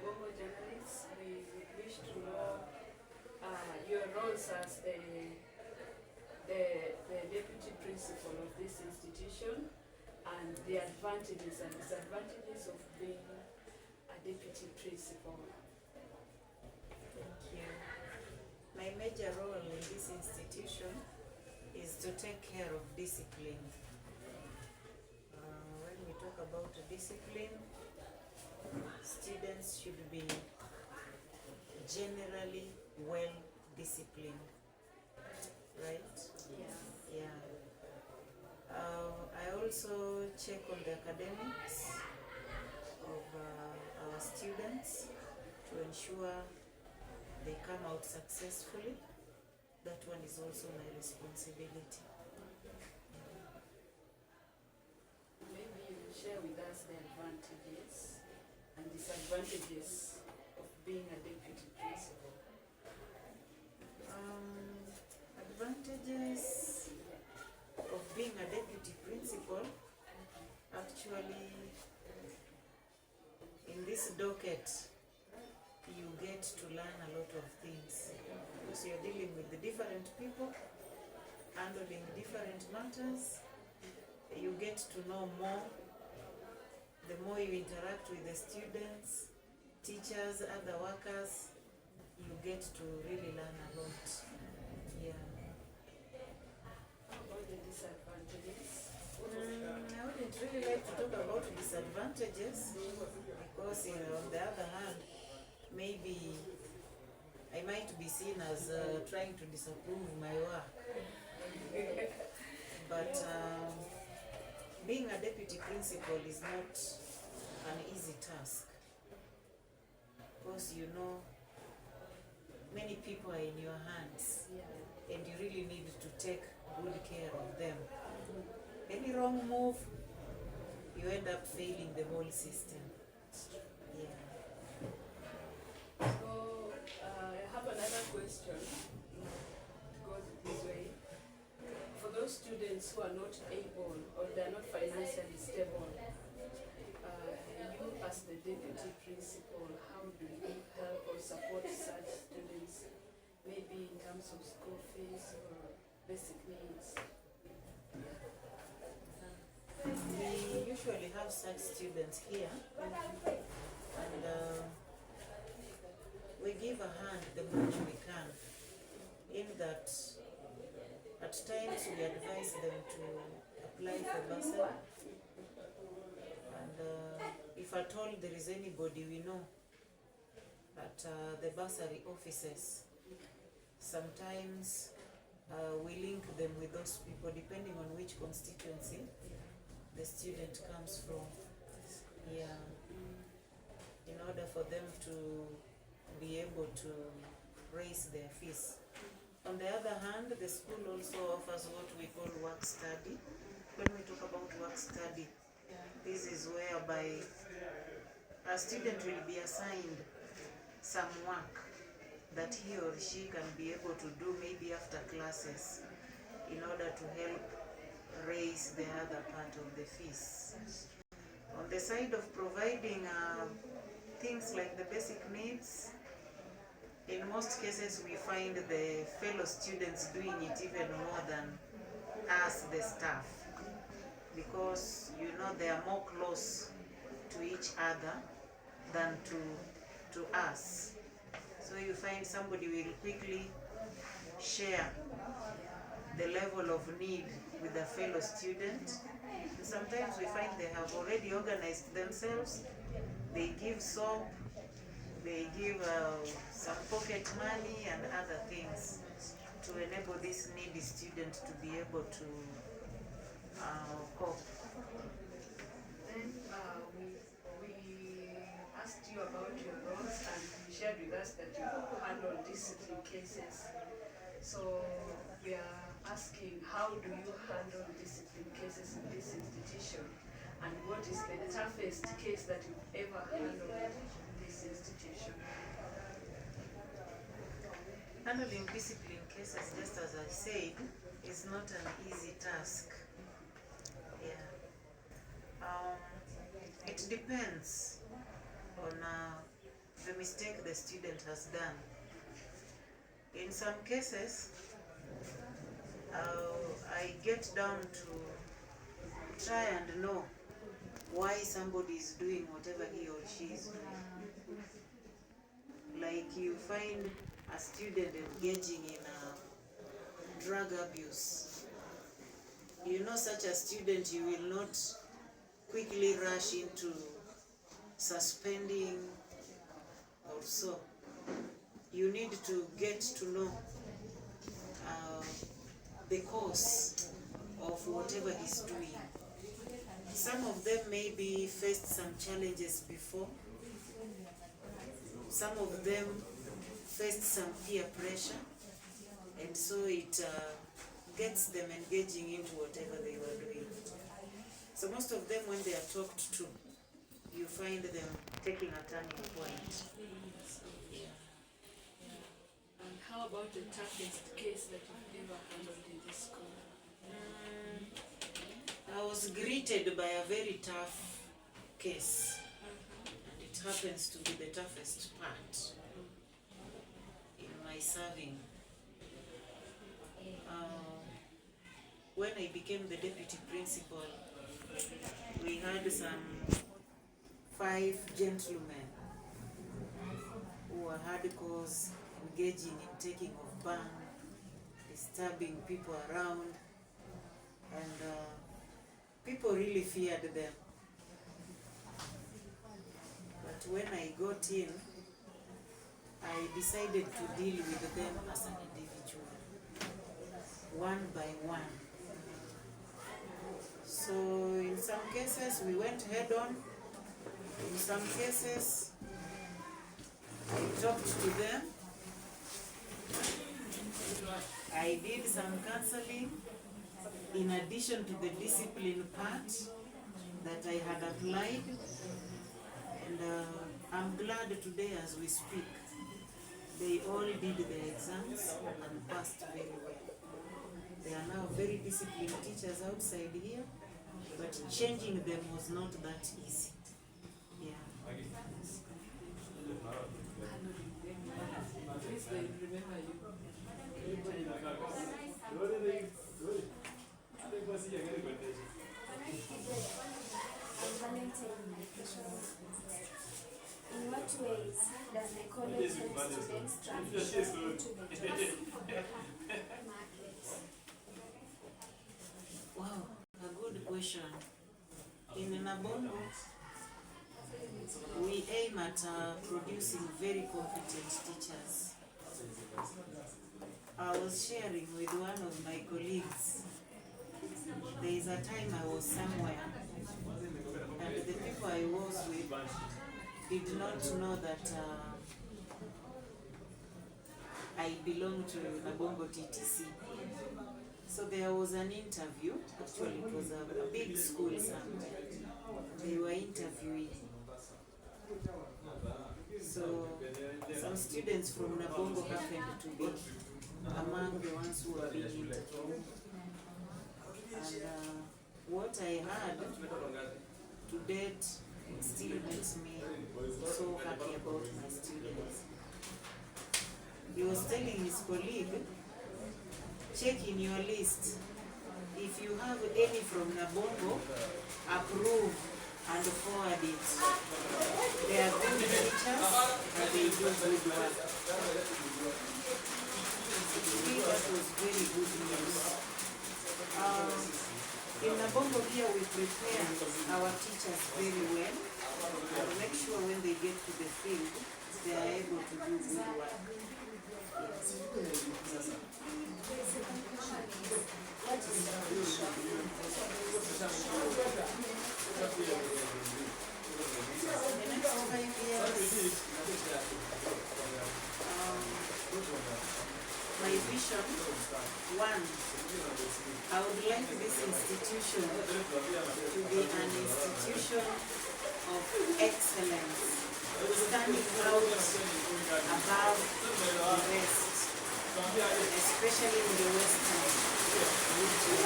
Nabongo journalists, we wish to know your roles as the deputy principal of this institution and the advantages and disadvantages of being a deputy principal. Thank you. My major role in this institution is to take care of discipline. When we talk about discipline, students should be generally well disciplined, right? Yeah. I also check on the academics of our students to ensure they come out successfully. That one is also my responsibility. Maybe you will share with us the advantages and disadvantages of being a deputy principal. Advantages of being a deputy principal, actually, in this docket, you get to learn a lot of things because you're dealing with the different people, handling different matters. You get to know more. The more you interact with the students, teachers, other workers, you get to really learn a lot. Yeah. How about the disadvantages? I wouldn't really like to talk about disadvantages because, on the other hand, maybe I might be seen as trying to disapprove my work. But being a deputy principal is not an easy task because many people are in your hands and you really need to take good care of them. Any wrong move, you end up failing the whole system. Yeah. So I have another question. It goes this way. For those students who are not able or they are not financially stable, you as the deputy principal, how do you help or support such students, maybe in terms of school fees or basic needs? We usually have such students here, and we give a hand the much we can, in that at times we advise them to apply for bursary, and if at all there is anybody we know at the bursary offices, sometimes we link them with those people depending on which constituency the student comes from. Yeah. In order for them to be able to raise their fees. On the other hand, the school also offers what we call work study. When we talk about work study, this is whereby a student will be assigned some work that he or she can be able to do maybe after classes in order to help raise the other part of the fees. On the side of providing things like the basic needs, in most cases we find the fellow students doing it even more than us, the staff, because they are more close to each other than to us. So you find somebody will quickly share the level of need with a fellow student. And sometimes we find they have already organized themselves. They give soap, they give some pocket money and other things to enable this needy student to be able to cope. Then we asked you about your roles and you shared with us that you handle discipline cases. So we are asking, how do you handle discipline cases in this institution? And what is the toughest case that you've ever handled in this institution? Handling discipline cases, just as I said, is not an easy task. Yeah. It depends on the mistake the student has done. In some cases, I get down to try and know why somebody is doing whatever he or she is doing. Like you find a student engaging in drug abuse. You know such a student, you will not quickly rush into suspending or so. You need to get to know the cause of whatever he's doing. Some of them maybe faced some challenges before. Some of them faced some peer pressure, and so it gets them engaging into whatever they were doing. So most of them, when they are talked to, you find them taking a turning point. And how about the toughest case that you've ever handled in this school? I was greeted by a very tough case, and it happens to be the toughest part in my serving. When I became the deputy principal, we had some 5 gentlemen who were hardcore, engaging in taking of ban, disturbing people around, and people really feared them. But when I got in, I decided to deal with them as an individual, one by one. So in some cases we went head on, in some cases I talked to them, I did some counseling in addition to the discipline part that I had applied, and I'm glad today as we speak, they all did their exams and passed very well. They are now very disciplined teachers outside here, but changing them was not that easy. Yeah. Please remember you. In what ways does the college help students transition into the job market? Wow, a good question. In Nabongo, we aim at producing very competent teachers. I was sharing with one of my colleagues, there is a time I was somewhere, and the people I was with did not know that I belong to Nabongo TTC. So there was an interview, actually it was a big school somewhere. They were interviewing. So some students from Nabongo happened to be among the ones who were being interviewed. And what I heard to date still makes me so happy about my students. He was telling his colleague, check in your list. If you have any from Nabongo, approve and forward it. They are good teachers and they do good work. To me, that was very good news. In Nabongo here, we prepare our teachers very well and make sure when they get to the field, they are able to do good work. Yes. What is the vision? In the next 5 years, my vision, one, I would like this institution to be an institution of excellence, standing out above the rest, especially in the Western region.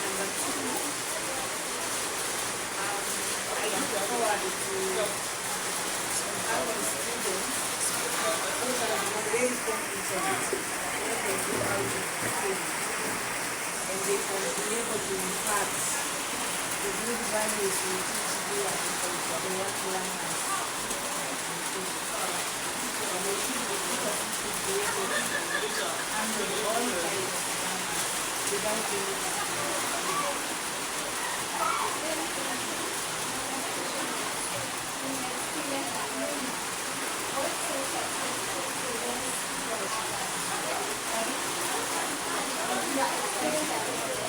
Number two, I look forward empowered to empower students who can be very competent when they go out of school, and they can be able to impart the good values we teach here to the young learners. And they should be able to handle all types without any Yeah.